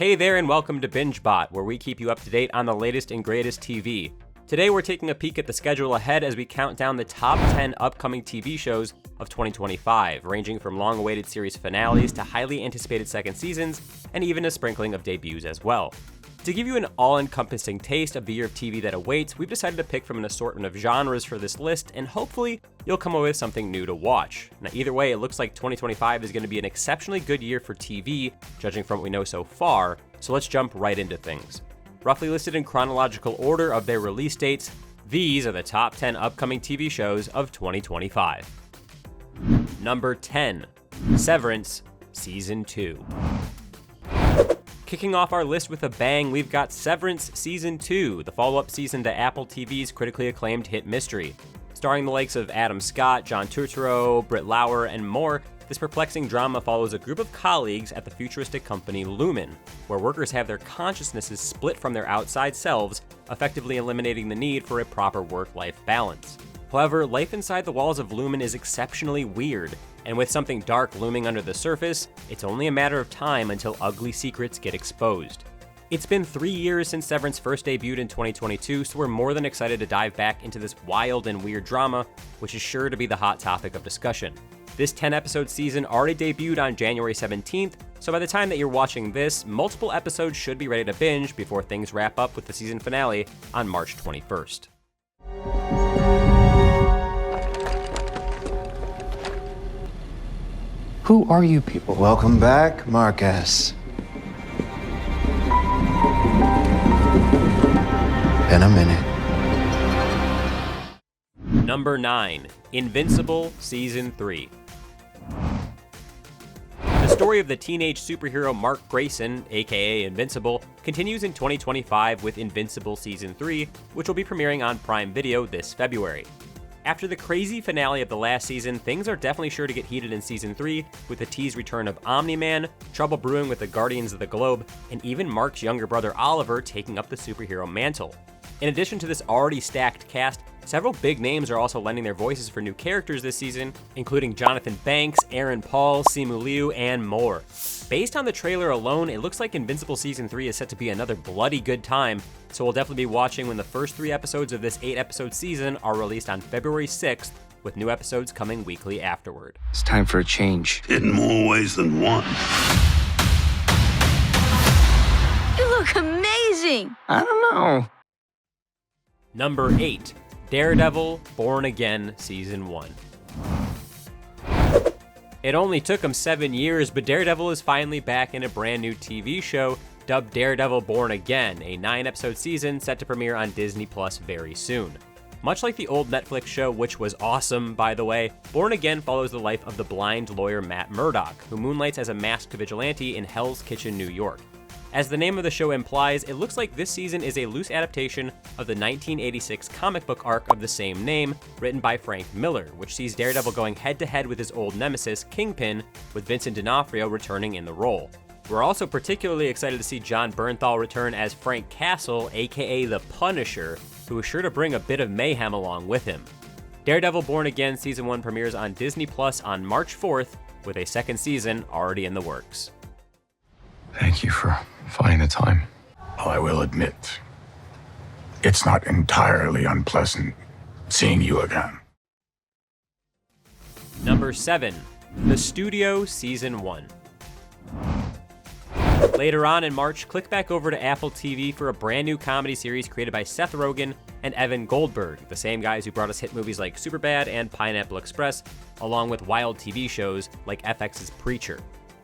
Hey there and welcome to BingeBot, where we keep you up to date on the latest and greatest TV. Today we're taking a peek at the schedule ahead as we count down the top 10 upcoming TV shows of 2025, ranging from long-awaited series finales to highly anticipated second seasons, and even a sprinkling of debuts as well. To give you an all-encompassing taste of the year of TV that awaits, we've decided to pick from an assortment of genres for this list, and hopefully you'll come away with something new to watch. Now either way, it looks like 2025 is going to be an exceptionally good year for TV, judging from what we know so far, so let's jump right into things. Roughly listed in chronological order of their release dates, these are the top 10 upcoming TV shows of 2025. Number 10, Severance, Season 2. Kicking off our list with a bang, we've got Severance Season 2, the follow-up season to Apple TV's critically acclaimed hit mystery. Starring the likes of Adam Scott, John Turturro, Britt Lauer, and more, this perplexing drama follows a group of colleagues at the futuristic company Lumen, where workers have their consciousnesses split from their outside selves, effectively eliminating the need for a proper work-life balance. However, life inside the walls of Lumen is exceptionally weird, and with something dark looming under the surface, it's only a matter of time until ugly secrets get exposed. It's been 3 years since Severance first debuted in 2022, so we're more than excited to dive back into this wild and weird drama, which is sure to be the hot topic of discussion. This 10-episode season already debuted on January 17th, so by the time that you're watching this, multiple episodes should be ready to binge before things wrap up with the season finale on March 21st. Who are you people? Welcome back, Marcus. Been a minute. Number 9, Invincible Season 3. The story of the teenage superhero Mark Grayson, aka Invincible, continues in 2025 with Invincible Season 3, which will be premiering on Prime Video this February. After the crazy finale of the last season, things are definitely sure to get heated in Season 3, with the teased return of Omni-Man, trouble brewing with the Guardians of the Globe, and even Mark's younger brother Oliver taking up the superhero mantle. In addition to this already stacked cast, several big names are also lending their voices for new characters this season, including Jonathan Banks, Aaron Paul, Simu Liu, and more. Based on the trailer alone, it looks like Invincible Season 3 is set to be another bloody good time, so we'll definitely be watching when the first 3 episodes of this 8-episode season are released on February 6th, with new episodes coming weekly afterward. It's time for a change. In more ways than one. You look amazing! I don't know. Number 8, Daredevil, Born Again, Season 1. It only took him 7 years, but Daredevil is finally back in a brand new TV show dubbed Daredevil Born Again, a 9-episode season set to premiere on Disney Plus very soon. Much like the old Netflix show, which was awesome, by the way, Born Again follows the life of the blind lawyer Matt Murdock, who moonlights as a masked vigilante in Hell's Kitchen, New York. As the name of the show implies, it looks like this season is a loose adaptation of the 1986 comic book arc of the same name, written by Frank Miller, which sees Daredevil going head-to-head with his old nemesis, Kingpin, with Vincent D'Onofrio returning in the role. We're also particularly excited to see Jon Bernthal return as Frank Castle, aka the Punisher, who is sure to bring a bit of mayhem along with him. Daredevil Born Again Season 1 premieres on Disney Plus on March 4th, with a second season already in the works. Thank you for finding the time. I will admit, it's not entirely unpleasant seeing you again. Number 7, The Studio Season 1. Later on in March, click back over to Apple TV for a brand new comedy series created by Seth Rogen and Evan Goldberg, the same guys who brought us hit movies like Superbad and Pineapple Express, along with wild TV shows like FX's Preacher.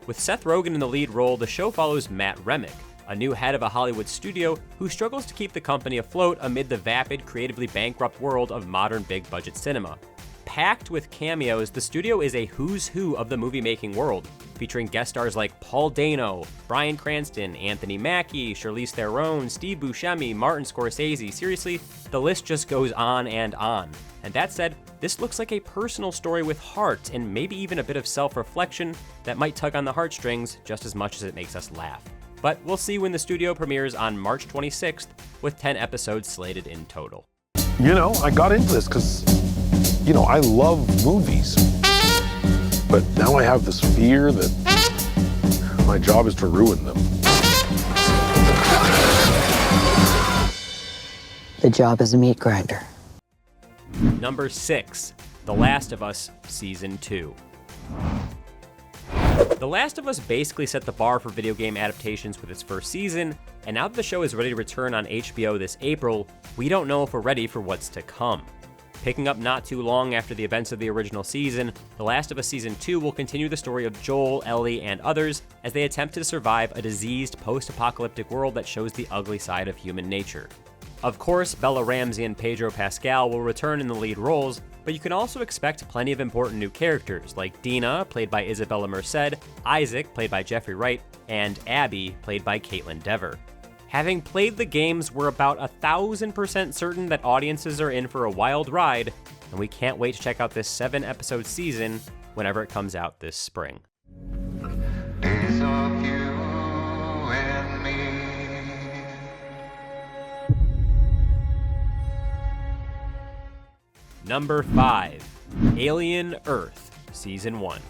With Seth Rogen in the lead role, the show follows Matt Remick, a new head of a Hollywood studio who struggles to keep the company afloat amid the vapid, creatively bankrupt world of modern big-budget cinema. Packed with cameos, the studio is a who's who of the movie-making world, featuring guest stars like Paul Dano, Bryan Cranston, Anthony Mackie, Charlize Theron, Steve Buscemi, Martin Scorsese. Seriously, the list just goes on and on. And that said, this looks like a personal story with heart and maybe even a bit of self-reflection that might tug on the heartstrings just as much as it makes us laugh. But we'll see when the studio premieres on March 26th, with 10 episodes slated in total. You know, I got into this because, I love movies. But now I have this fear that my job is to ruin them. The job is a meat grinder. Number 6, The Last of Us Season 2. The Last of Us basically set the bar for video game adaptations with its first season, and now that the show is ready to return on HBO this April, we don't know if we're ready for what's to come. Picking up not too long after the events of the original season, The Last of Us Season 2 will continue the story of Joel, Ellie, and others as they attempt to survive a diseased post-apocalyptic world that shows the ugly side of human nature. Of course, Bella Ramsey and Pedro Pascal will return in the lead roles, but you can also expect plenty of important new characters like Dina, played by Isabella Merced, Isaac, played by Jeffrey Wright, and Abby, played by Caitlin Dever. Having played the games, we're about 1,000% certain that audiences are in for a wild ride, and we can't wait to check out this 7-episode season whenever it comes out this spring. Days of you and me. Number 5, Alien Earth, Season 1.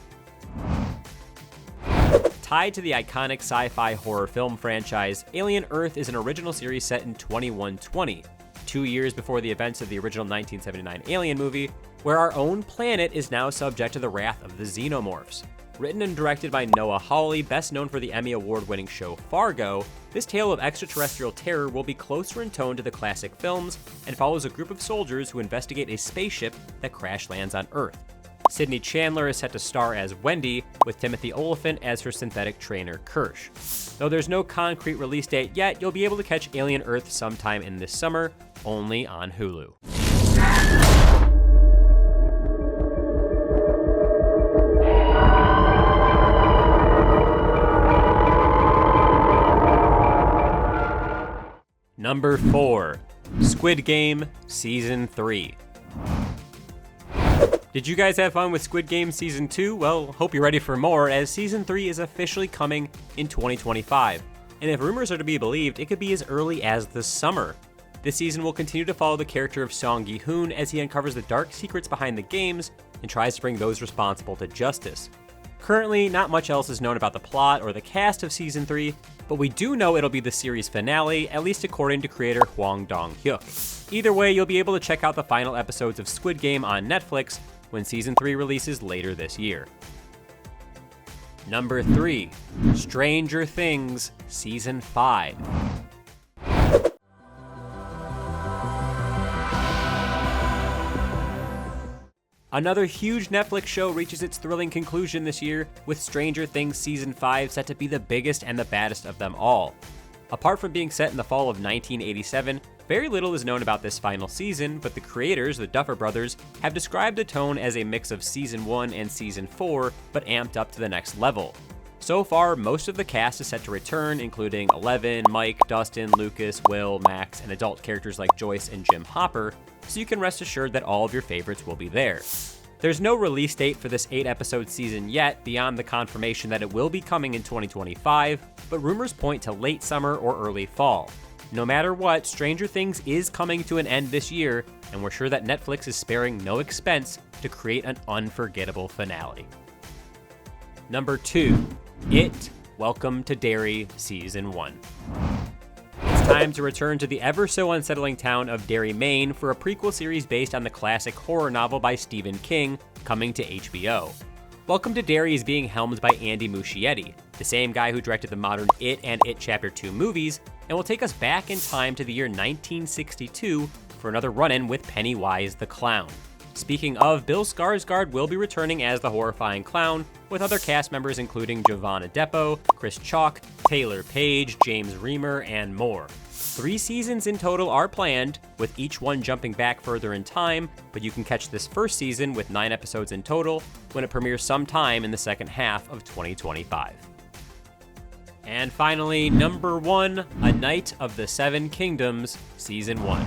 Tied to the iconic sci-fi horror film franchise, Alien Earth is an original series set in 2120, 2 years before the events of the original 1979 Alien movie, where our own planet is now subject to the wrath of the xenomorphs. Written and directed by Noah Hawley, best known for the Emmy Award-winning show Fargo, this tale of extraterrestrial terror will be closer in tone to the classic films and follows a group of soldiers who investigate a spaceship that crash lands on Earth. Sydney Chandler is set to star as Wendy, with Timothy Olyphant as her synthetic trainer, Kirsch. Though there's no concrete release date yet, you'll be able to catch Alien Earth sometime in this summer, only on Hulu. Number 4, Squid Game Season 3. Did you guys have fun with Squid Game Season 2? Well, hope you're ready for more, as Season 3 is officially coming in 2025. And if rumors are to be believed, it could be as early as the summer. This season will continue to follow the character of Song Gi-hoon as he uncovers the dark secrets behind the games and tries to bring those responsible to justice. Currently, not much else is known about the plot or the cast of Season 3, but we do know it'll be the series finale, at least according to creator Hwang Dong-hyuk. Either way, you'll be able to check out the final episodes of Squid Game on Netflix when Season 3 releases later this year. Number 3, Stranger Things Season 5. Another huge Netflix show reaches its thrilling conclusion this year, with Stranger Things Season 5 set to be the biggest and the baddest of them all. Apart from being set in the fall of 1987, very little is known about this final season, but the creators, the Duffer Brothers, have described the tone as a mix of Season 1 and Season 4, but amped up to the next level. So far, most of the cast is set to return, including Eleven, Mike, Dustin, Lucas, Will, Max, and adult characters like Joyce and Jim Hopper, so you can rest assured that all of your favorites will be there. There's no release date for this 8-episode season yet, beyond the confirmation that it will be coming in 2025, but rumors point to late summer or early fall. No matter what, Stranger Things is coming to an end this year, and we're sure that Netflix is sparing no expense to create an unforgettable finale. Number 2, It, Welcome to Derry Season 1. It's time to return to the ever-so-unsettling town of Derry, Maine for a prequel series based on the classic horror novel by Stephen King, coming to HBO. Welcome to Derry is being helmed by Andy Muschietti, the same guy who directed the modern It and It Chapter 2 movies, and will take us back in time to the year 1962 for another run-in with Pennywise the Clown. Speaking of, Bill Skarsgård will be returning as the horrifying clown, with other cast members including Giovanna Depo, Chris Chalk, Taylor Page, James Remar, and more. 3 seasons in total are planned, with each one jumping back further in time, but you can catch this first season with 9 episodes in total when it premieres sometime in the second half of 2025. And finally, number 1, A Knight of the Seven Kingdoms, Season 1.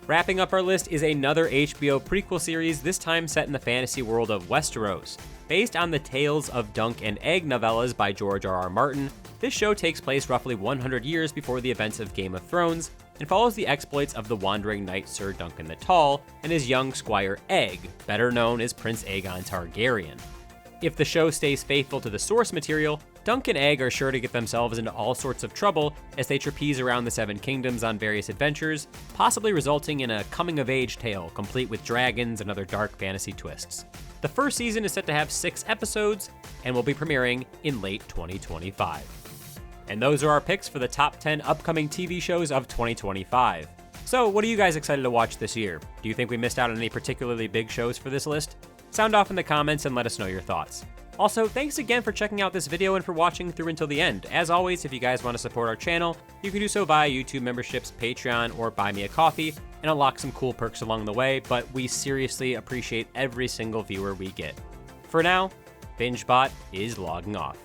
Wrapping up our list is another HBO prequel series, this time set in the fantasy world of Westeros. Based on the Tales of Dunk and Egg novellas by George R.R. Martin, this show takes place roughly 100 years before the events of Game of Thrones and follows the exploits of the wandering knight Sir Duncan the Tall and his young squire Egg, better known as Prince Aegon Targaryen. If the show stays faithful to the source material, Dunk and Egg are sure to get themselves into all sorts of trouble as they trapeze around the Seven Kingdoms on various adventures, possibly resulting in a coming-of-age tale complete with dragons and other dark fantasy twists. The first season is set to have 6 episodes and will be premiering in late 2025. And those are our picks for the top 10 upcoming TV shows of 2025. So, what are you guys excited to watch this year? Do you think we missed out on any particularly big shows for this list? Sound off in the comments and let us know your thoughts. Also, thanks again for checking out this video and for watching through until the end. As always, if you guys want to support our channel, you can do so via YouTube memberships, Patreon, or Buy Me a Coffee, and unlock some cool perks along the way, but we seriously appreciate every single viewer we get. For now, BingeBot is logging off.